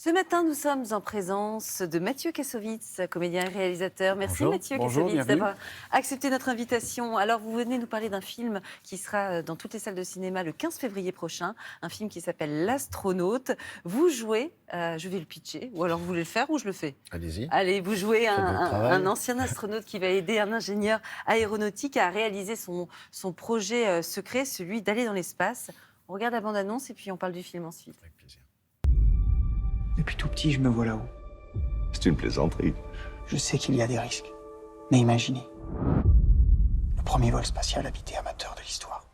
Ce matin, nous sommes en présence de Mathieu Kassovitz, comédien et réalisateur. Merci Bonjour. Mathieu Bonjour, Kassovitz bienvenue. d'avoir accepté notre invitation. Alors, vous venez nous parler d'un film qui sera dans toutes les salles de cinéma le 15 février prochain, un film qui s'appelle L'Astronaute. Vous jouez, je vais le pitcher, ou alors vous voulez le faire ou je le fais? Allez-y. Allez, vous jouez Faites votre travail. un ancien astronaute qui va aider un ingénieur aéronautique à réaliser son projet secret, celui d'aller dans l'espace. On regarde la bande-annonce et puis on parle du film ensuite. Avec plaisir. Depuis tout petit, je me vois là-haut. C'est une plaisanterie. Je sais qu'il y a des risques. Mais imaginez. Le premier vol spatial habité amateur de l'histoire.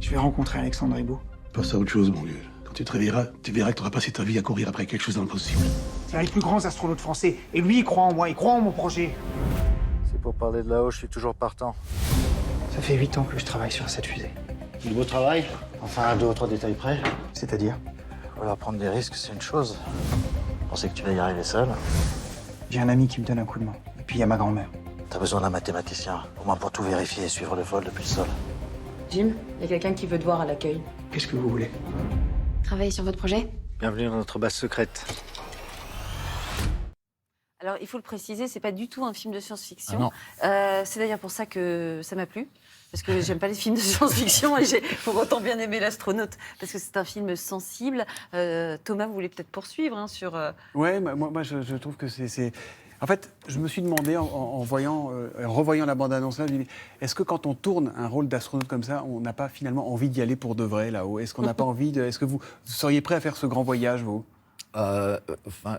Je vais rencontrer Alexandre Ribot. Pense à autre chose, mon vieux. Quand tu te réveilleras, tu verras que tu auras passé ta vie à courir après quelque chose d'impossible. C'est un des plus grands astronautes français. Et lui, il croit en moi, il croit en mon projet. C'est pour parler de là-haut, je suis toujours partant. Ça fait 8 ans que je travaille sur cette fusée. Du beau travail. Enfin, à 2 ou 3 détails près. C'est-à-dire, Voilà, prendre des risques, c'est une chose. Penser que tu vas y arriver seul. j'ai un ami qui me donne un coup de main. Et puis il y a ma grand-mère. T'as besoin d'un mathématicien, au moins pour tout vérifier et suivre le vol depuis le sol. Jim, il y a quelqu'un qui veut te voir à l'accueil. Qu'est-ce que vous voulez? Travailler sur votre projet? Bienvenue dans notre base secrète. Alors, il faut le préciser, c'est pas du tout un film de science-fiction. Ah non. C'est d'ailleurs pour ça que ça m'a plu. Parce que j'aime pas les films de science-fiction et j'ai pour autant bien aimé L'Astronaute. Parce que c'est un film sensible. Thomas, vous voulez peut-être poursuivre sur... Ouais, moi je trouve que c'est... En fait, je me suis demandé en revoyant la bande-annonce là, je me dis, est-ce que quand on tourne un rôle d'astronaute comme ça, on n'a pas finalement envie d'y aller pour de vrai là-haut? Est-ce qu'on n'a pas envie de... Est-ce que vous seriez prêt à faire ce grand voyage, vous? Enfin,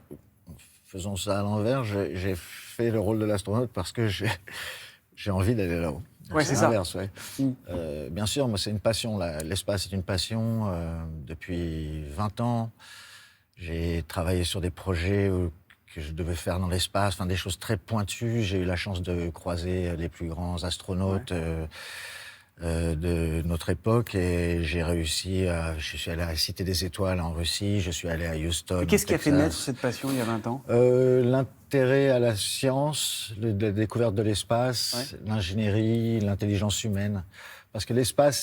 faisons ça à l'envers. J'ai fait le rôle de l'astronaute parce que j'ai envie d'aller là-haut. Ouais, c'est ça. L'inverse, ouais. Mm. Bien sûr, moi, c'est une passion. L'espace est une passion. Depuis 20 ans, j'ai travaillé sur des projets que je devais faire dans l'espace, enfin, des choses très pointues. J'ai eu la chance de croiser les plus grands astronautes de notre époque et j'ai réussi je suis allé à la Cité des Étoiles en Russie, je suis allé à Houston. Et qu'est-ce qui a fait Texas. naître cette passion il y a 20 ans? L'intérêt à la science, la découverte de l'espace, l'ingénierie, l'intelligence humaine. Parce que l'espace,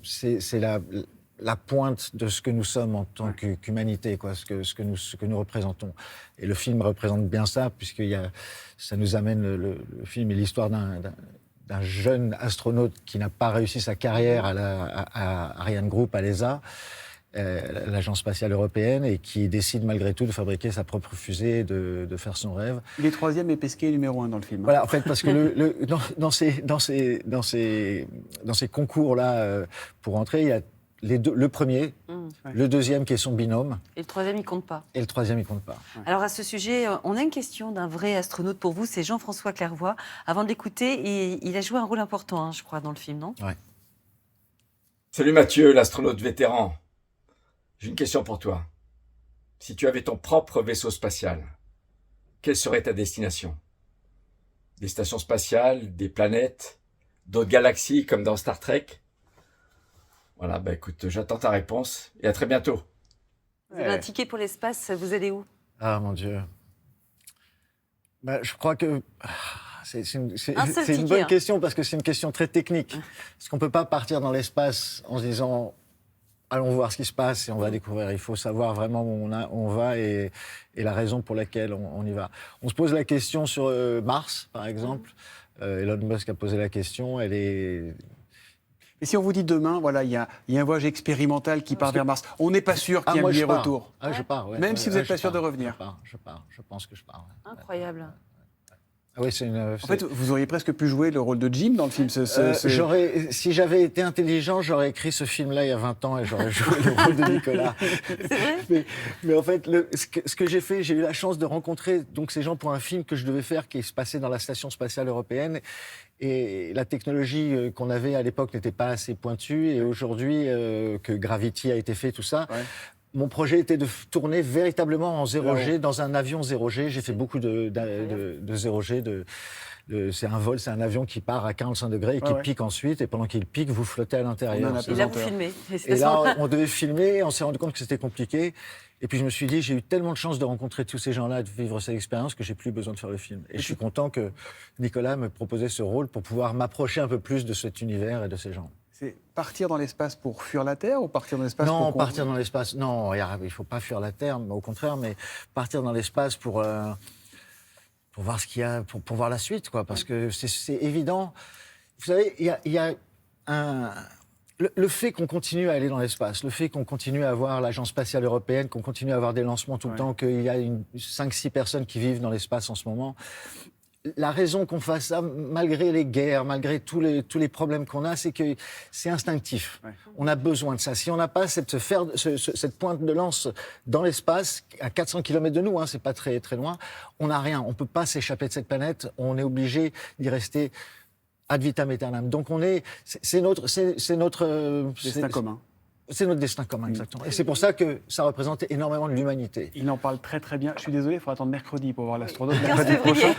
c'est la pointe de ce que nous sommes en tant qu'humanité, quoi, ce que nous représentons. Et le film représente bien ça, puisque ça nous amène, le film est l'histoire d'un jeune astronaute qui n'a pas réussi sa carrière à Ariane Group, à l'ESA, l'agence spatiale européenne, et qui décide malgré tout de fabriquer sa propre fusée, de faire son rêve. Il est 3e et Pesquet est numéro 1 dans le film. Voilà, en fait, parce que dans ces concours-là, pour entrer, il y a le premier, le deuxième qui est son binôme, Et le troisième, il compte pas. et le troisième, il compte pas. Alors à ce sujet, on a une question d'un vrai astronaute pour vous, c'est Jean-François Clairvoy. Avant de l'écouter, il a joué un rôle important, je crois, dans le film, non? Ouais. Salut Mathieu, l'astronaute vétéran. J'ai une question pour toi. Si tu avais ton propre vaisseau spatial, quelle serait ta destination? Des stations spatiales, des planètes, d'autres galaxies comme dans Star Trek? Voilà, écoute, j'attends ta réponse et à très bientôt. Vous avez un ticket pour l'espace, vous allez où? Ah, mon Dieu. Je crois que... C'est une ticket, bonne hein. question, parce que c'est une question très technique. Parce qu'on ne peut pas partir dans l'espace en se disant... Allons voir ce qui se passe et on va découvrir. Il faut savoir vraiment où on va et la raison pour laquelle on y va. On se pose la question sur Mars, par exemple. Elon Musk a posé la question. Elle est... Et si on vous dit demain, voilà, il y a un voyage expérimental qui part vers Mars, on n'est pas sûr qu'il y ait un moi, je billet pars. retour. Ah, je pars, ouais. Même si vous n'êtes je pas sûr pars. de revenir. Je pars. Je pense que je pars. Ouais. Incroyable. Ah oui, c'est une... En fait, vous auriez presque pu jouer le rôle de Jim dans le film. Si j'avais été intelligent, j'aurais écrit ce film-là il y a 20 ans et j'aurais joué le rôle de Nicolas. C'est vrai? mais en fait, ce que j'ai fait, j'ai eu la chance de rencontrer donc, ces gens pour un film que je devais faire qui se passait dans la Station spatiale européenne. Et la technologie qu'on avait à l'époque n'était pas assez pointue. Et aujourd'hui, que Gravity a été fait, tout ça... Ouais. Mon projet était de tourner véritablement en 0G, dans un avion 0G. J'ai fait beaucoup de 0G. C'est un vol, c'est un avion qui part à 45 degrés et qui pique ensuite. Et pendant qu'il pique, vous flottez à l'intérieur. Et là, vous filmez. Et là, on devait filmer. On s'est rendu compte que c'était compliqué. Et puis je me suis dit, j'ai eu tellement de chance de rencontrer tous ces gens-là, de vivre cette expérience, que j'ai plus besoin de faire le film. Et je suis content que Nicolas me proposait ce rôle pour pouvoir m'approcher un peu plus de cet univers et de ces gens. C'est partir dans l'espace pour fuir la Terre ou partir dans l'espace Non, pour... partir dans l'espace, non, il ne faut pas fuir la Terre, mais au contraire, mais partir dans l'espace pour voir ce qu'il y a, pour voir la suite, quoi, parce que c'est évident. Vous savez, il y a le fait qu'on continue à aller dans l'espace, le fait qu'on continue à avoir l'Agence spatiale européenne, qu'on continue à avoir des lancements tout le temps, qu'il y a 5-6 personnes qui vivent dans l'espace en ce moment, la raison qu'on fasse ça, malgré les guerres, malgré tous les problèmes qu'on a, c'est que c'est instinctif. Ouais. On a besoin de ça. Si on n'a pas cette pointe de lance dans l'espace, à 400 km de nous, c'est pas très, très loin, on n'a rien. On ne peut pas s'échapper de cette planète. On est obligé d'y rester ad vitam aeternam. Donc c'est notre destin commun. C'est notre destin commun, exactement. Et c'est pour ça que ça représente énormément de l'humanité. Il en parle très très bien. Je suis désolé, il faut attendre mercredi pour voir l'astronaute, mercredi prochain.